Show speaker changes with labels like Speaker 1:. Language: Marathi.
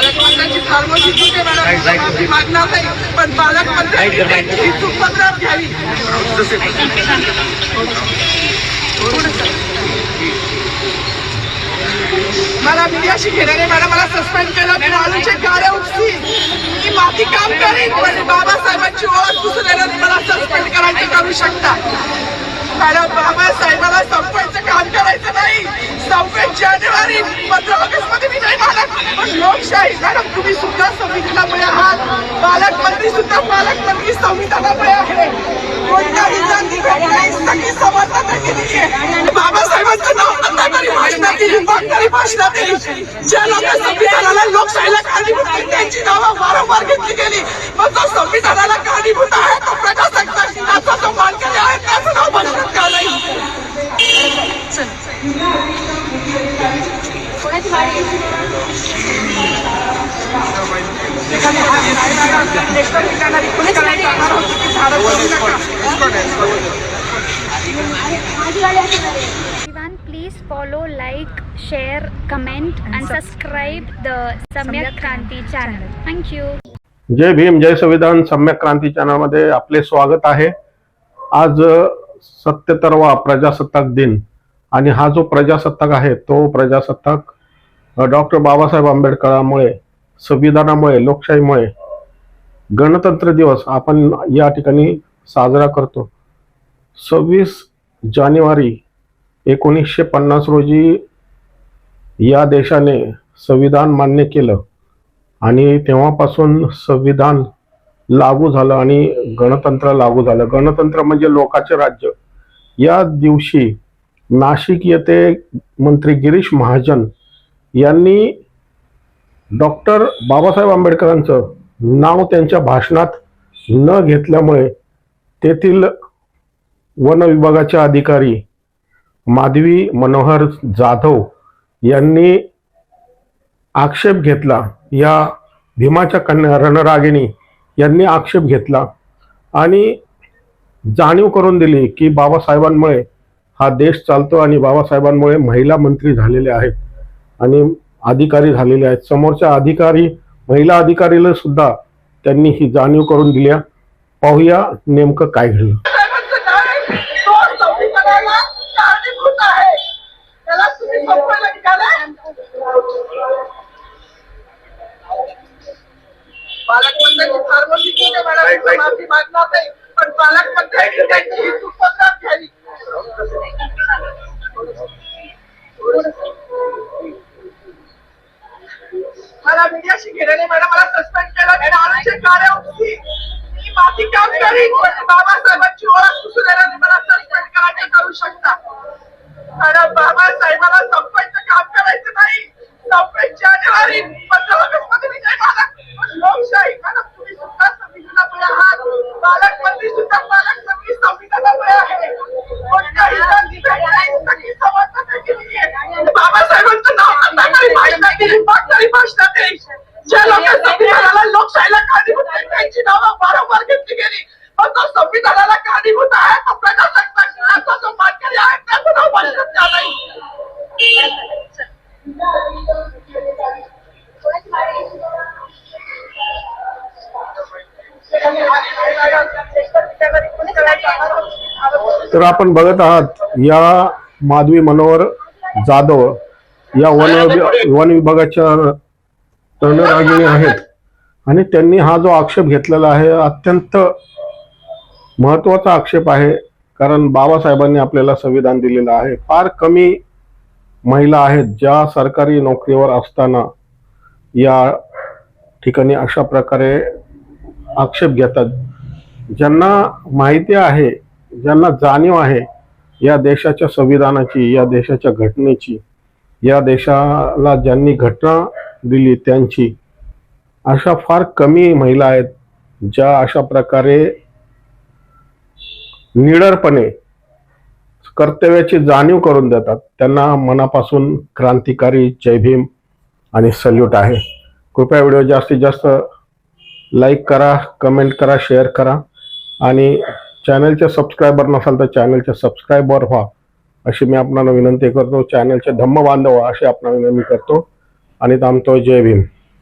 Speaker 1: पालकमंत्र्यांची फार्मसी कुठे मॅडम मागणार नाही, पण पालकमंत्र्यांची चूक पत्रात घ्यावी. मला मीडियाशी घेणारे मॅडम मला सस्पेंड केलं, मी आलूचे गाड्या उपसी मी माती काम करेन, पण बाबासाहेबांची ओळख पुसण्याने मला सस्पेंड करायचं करू शकता. मॅडम बाबासाहेबांना संपवायचं काम करायचं नाही. 26 जानेवारी 15 ऑगस्ट मध्ये मी नाही मानत, पण लोकशाही मॅडम तुम्ही सुद्धा संविधानामुळे आहात, पालकमंत्री सुद्धा पालकमंत्री संविधानामुळे आहे. कोणत्याही जाती सगळी समानता केली आहे. बाबासाहेबांचं नाव अंधाकारी भाषणात दिली, वागणारी भाषणात दिली. ज्या लोक संविधानाला लोकशाहीला कारणीभूत आहेत त्यांची नावं वारंवार घेतली गेली, मग जो संविधानाला कारणीभूत आहे तो प्रजासत्ताकाचा जो मानकरी आहे त्याचं नाव भाषणात का नाही.
Speaker 2: Everyone, please follow, like, share, comment and subscribe the Samyak Kranti channel. Thank you.
Speaker 3: जय भीम जय संविधान सम्यक क्रांती चॅनलमध्ये आपले स्वागत आहे. आज 77वा प्रजासत्ताक दिन आणि हा जो प्रजासत्ताक आहे तो प्रजासत्ताक डॉक्टर बाबासाहेब आंबेडकरांमुळे, संविधानामुळे, लोकशाहीमुळे गणतंत्र दिवस आपण या ठिकाणी साजरा करतो. 26 जानेवारी 1950 रोजी या देशाने संविधान मान्य केलं आणि तेव्हापासून संविधान लागू झालं आणि गणतंत्र लागू झालं. गणतंत्र म्हणजे लोकाचे राज्य. या दिवशी नाशिक येथे मंत्री गिरीश महाजन यांनी डॉक्टर बाबासाहेब आंबेडकरांचं नाव त्यांच्या भाषणात न घेतल्यामुळे तेथील वन विभागाचे अधिकारी माधवी मनोहर जाधव यांनी आक्षेप घेतला. या भीमाच्या कन्या रणरागिणी यांनी आक्षेप घेतला आणि जाणीव करून दिली की बाबासाहेबांमुळे हा देश चालतो आणि बाबासाहेबांमुळे महिला मंत्री झालेले आहेत आणि अधिकारी झालेले आहेत. समोरच्या अधिकारी महिला अधिकारीला सुद्धा त्यांनी ही जाणीव करून दिली. पाहूया नेमकं काय घडलं.
Speaker 1: पालकमंत्र्यांची फार्मसी कुठे मॅडम माफी मागणार नाही, पण पालकमंत्र्यांची चूक पत्रात घ्यावी. मला मीडियाशी घेणारे मॅडम मला सस्पेंड केलं, मी आलूचे गाड्या उपसी मी माती काम करेन, पण बाबासाहेबांची ओळख पुसण्याने मला सस्पेंड करायचं करू शकता. मॅडम बाबासाहेबांना संपवायचं काम करायचं नाही. 26 जानेवारी 15 ऑगस्ट मध्ये मी नाही मानत, पण लोकशाही मॅडम तुम्ही सुद्धा संविधानामुळे आहात, पालकमंत्री सुद्धा पालकमंत्री संविधानामुळे आहे. कोणत्याही जाती सगळी समानता केली आहे. बाबासाहेबांचं नाव अंधाकारी भाषणात दिली, वागणारी भाषणात दिली. ज्या लोक संविधानाला लोकशाहीला कारणीभूत आहेत त्यांची नावं वारंवार घेतली गेली, मग जो संविधानाला कारणीभूत आहे तो प्रजासत्ताकाचा जो मानकरी आहे त्याचं नाव भाषणात का नाही.
Speaker 3: तर आपण बघत आहात या माधवी मनोहर जाधव या वन विभागाच्या रणरागिणी आहेत आणि त्यांनी हा जो आक्षेप घेतलेला आहे अत्यंत महत्वाचा आक्षेप आहे. कारण बाबासाहेबांनी आपल्याला संविधान दिलेलं आहे. फार कमी महिला आहेत ज्या सरकारी नोकरीवर असताना या ठिकाणी अशा प्रकारे आक्षेप घेतात. ज्यांना माहिती आहे, ज्यांना जाणीव आहे या देशाच्या संविधानाची, या देशाच्या घटनेची, या देशाला ज्यांनी घटना दिली त्यांची, अशा फार कमी महिला आहेत ज्या अशा प्रकारे निडरपणे कर्तव्याची जाणीव करून देतात. त्यांना मनापासून क्रांतिकारी जय भीम आणि सल्यूट आहे. कृपया व्हिडिओ जास्तीत जास्त लाईक करा, कमेंट करा, शेअर करा आणि चॅनलचे सबस्क्रायबर नसाल तर चॅनलचे सबस्क्रायबर व्हा अशी मी आपणाला विनंती करतो. चॅनलचे धम्म बांधव अशी आपणाला विनंती करतो आणि थांबतो. जय भीम.